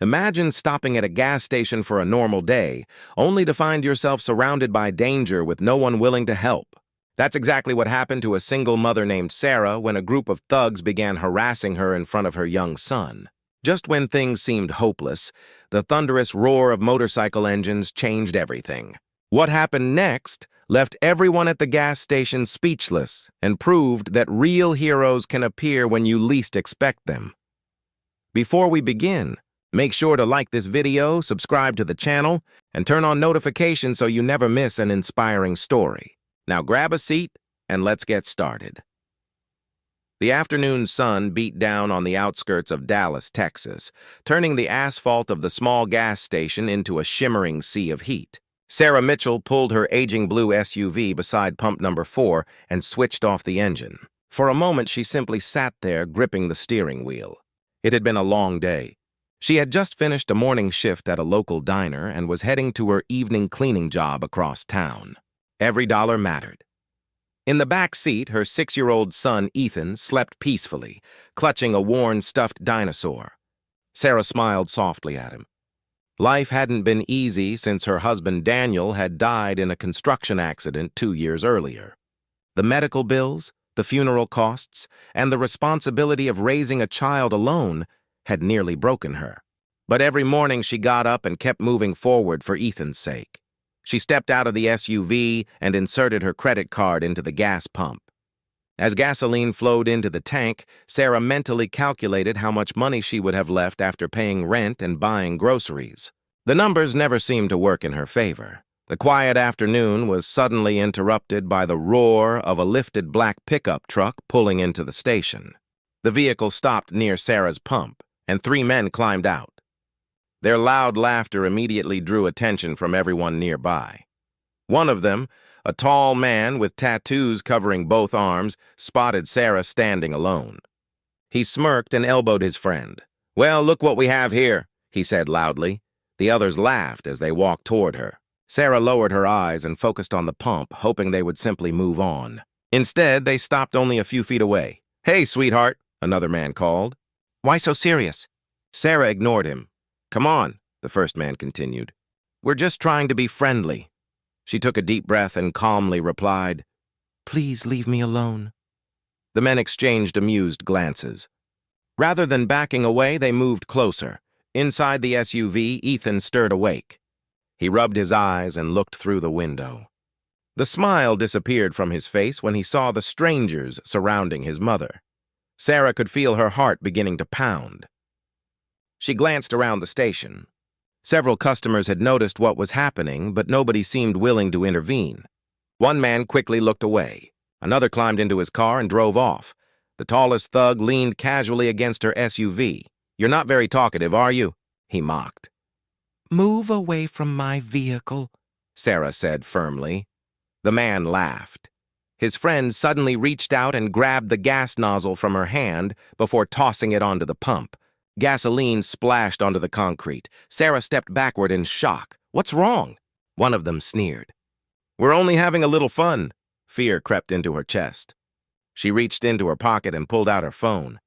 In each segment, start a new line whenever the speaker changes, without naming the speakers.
Imagine stopping at a gas station for a normal day, only to find yourself surrounded by danger with no one willing to help. That's exactly what happened to a single mother named Sarah when a group of thugs began harassing her in front of her young son. Just when things seemed hopeless, the thunderous roar of motorcycle engines changed everything. What happened next left everyone at the gas station speechless and proved that real heroes can appear when you least expect them. Before we begin, make sure to like this video, subscribe to the channel, and turn on notifications so you never miss an inspiring story. Now grab a seat and let's get started. The afternoon sun beat down on the outskirts of Dallas, Texas, turning the asphalt of the small gas station into a shimmering sea of heat. Sarah Mitchell pulled her aging blue SUV beside pump number 4 and switched off the engine. For a moment, she simply sat there, gripping the steering wheel. It had been a long day. She had just finished a morning shift at a local diner and was heading to her evening cleaning job across town. Every dollar mattered. In the back seat, her 6-year-old son, Ethan, slept peacefully, clutching a worn, stuffed dinosaur. Sarah smiled softly at him. Life hadn't been easy since her husband, Daniel, had died in a construction accident 2 years earlier. The medical bills, the funeral costs, and the responsibility of raising a child alone had nearly broken her. But every morning she got up and kept moving forward for Ethan's sake. She stepped out of the SUV and inserted her credit card into the gas pump. As gasoline flowed into the tank, Sarah mentally calculated how much money she would have left after paying rent and buying groceries. The numbers never seemed to work in her favor. The quiet afternoon was suddenly interrupted by the roar of a lifted black pickup truck pulling into the station. The vehicle stopped near Sarah's pump, and 3 men climbed out. Their loud laughter immediately drew attention from everyone nearby. One of them, a tall man with tattoos covering both arms, spotted Sarah standing alone. He smirked and elbowed his friend. "Well, look what we have here," he said loudly. The others laughed as they walked toward her. Sarah lowered her eyes and focused on the pump, hoping they would simply move on. Instead, they stopped only a few feet away. "Hey, sweetheart," another man called. "Why so serious?" Sarah ignored him. "Come on," the first man continued. "We're just trying to be friendly." She took a deep breath and calmly replied, "Please leave me alone." The men exchanged amused glances. Rather than backing away, they moved closer. Inside the SUV, Ethan stirred awake. He rubbed his eyes and looked through the window. The smile disappeared from his face when he saw the strangers surrounding his mother. Sarah could feel her heart beginning to pound. She glanced around the station. Several customers had noticed what was happening, but nobody seemed willing to intervene. One man quickly looked away. Another climbed into his car and drove off. The tallest thug leaned casually against her SUV. "You're not very talkative, are you?" he mocked. "Move away from my vehicle," Sarah said firmly. The man laughed. His friend suddenly reached out and grabbed the gas nozzle from her hand before tossing it onto the pump. Gasoline splashed onto the concrete. Sarah stepped backward in shock. "What's wrong?" One of them sneered. "We're only having a little fun." Fear crept into her chest. She reached into her pocket and pulled out her phone.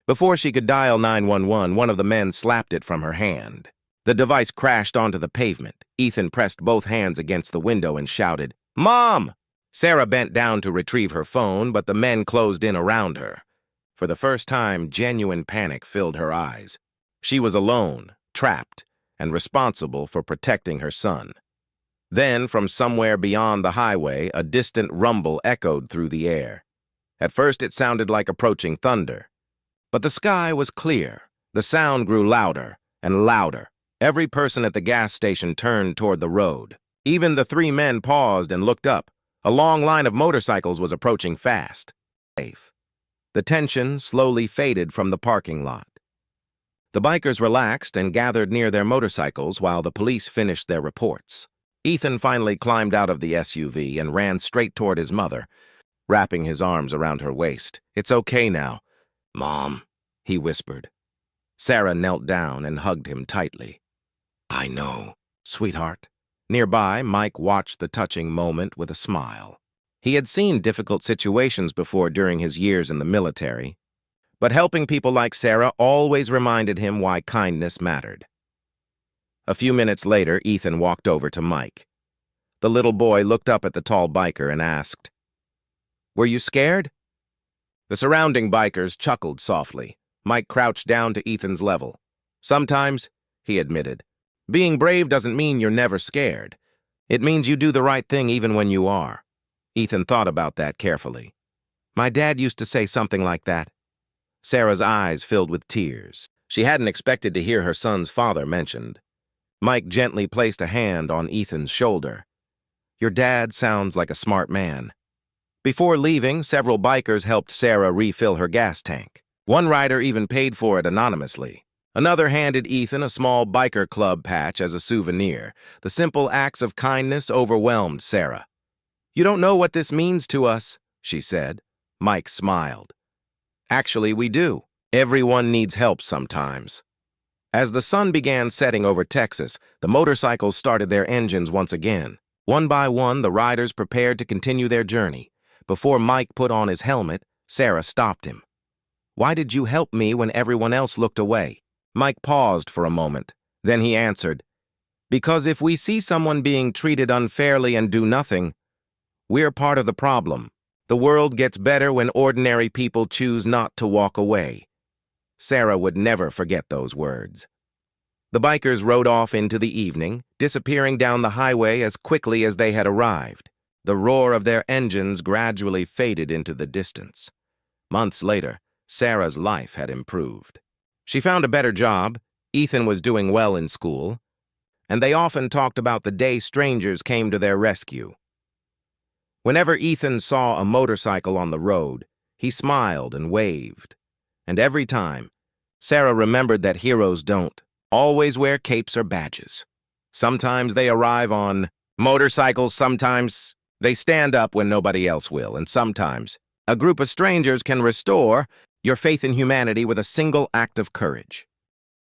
Before she could dial 911, one of the men slapped it from her hand. The device crashed onto the pavement. Ethan pressed both hands against the window and shouted, "Mom!" Sarah bent down to retrieve her phone, but the men closed in around her. For the first time, genuine panic filled her eyes. She was alone, trapped, and responsible for protecting her son. Then, from somewhere beyond the highway, a distant rumble echoed through the air. At first, it sounded like approaching thunder. But the sky was clear. The sound grew louder and louder. Every person at the gas station turned toward the road. Even the 3 men paused and looked up. A long line of motorcycles was approaching fast. Safe. The tension slowly faded from the parking lot. The bikers relaxed and gathered near their motorcycles while the police finished their reports. Ethan finally climbed out of the SUV and ran straight toward his mother, wrapping his arms around her waist. "It's okay now, Mom," he whispered. Sarah knelt down and hugged him tightly. "I know, sweetheart." Nearby, Mike watched the touching moment with a smile. He had seen difficult situations before during his years in the military, but helping people like Sarah always reminded him why kindness mattered. A few minutes later, Ethan walked over to Mike. The little boy looked up at the tall biker and asked, "Were you scared?" The surrounding bikers chuckled softly. Mike crouched down to Ethan's level. "Sometimes," he admitted, "being brave doesn't mean you're never scared. It means you do the right thing even when you are." Ethan thought about that carefully. "My dad used to say something like that." Sarah's eyes filled with tears. She hadn't expected to hear her son's father mentioned. Mike gently placed a hand on Ethan's shoulder. "Your dad sounds like a smart man." Before leaving, several bikers helped Sarah refill her gas tank. One rider even paid for it anonymously. Another handed Ethan a small biker club patch as a souvenir. The simple acts of kindness overwhelmed Sarah. "You don't know what this means to us," she said. Mike smiled. "Actually, we do. Everyone needs help sometimes." As the sun began setting over Texas, the motorcycles started their engines once again. One by one, the riders prepared to continue their journey. Before Mike put on his helmet, Sarah stopped him. "Why did you help me when everyone else looked away?" Mike paused for a moment. Then he answered, "Because if we see someone being treated unfairly and do nothing, we're part of the problem. The world gets better when ordinary people choose not to walk away." Sarah would never forget those words. The bikers rode off into the evening, disappearing down the highway as quickly as they had arrived. The roar of their engines gradually faded into the distance. Months later, Sarah's life had improved. She found a better job, Ethan was doing well in school, and they often talked about the day strangers came to their rescue. Whenever Ethan saw a motorcycle on the road, he smiled and waved. And every time, Sarah remembered that heroes don't always wear capes or badges. Sometimes they arrive on motorcycles, sometimes they stand up when nobody else will, and sometimes a group of strangers can restore your faith in humanity with a single act of courage.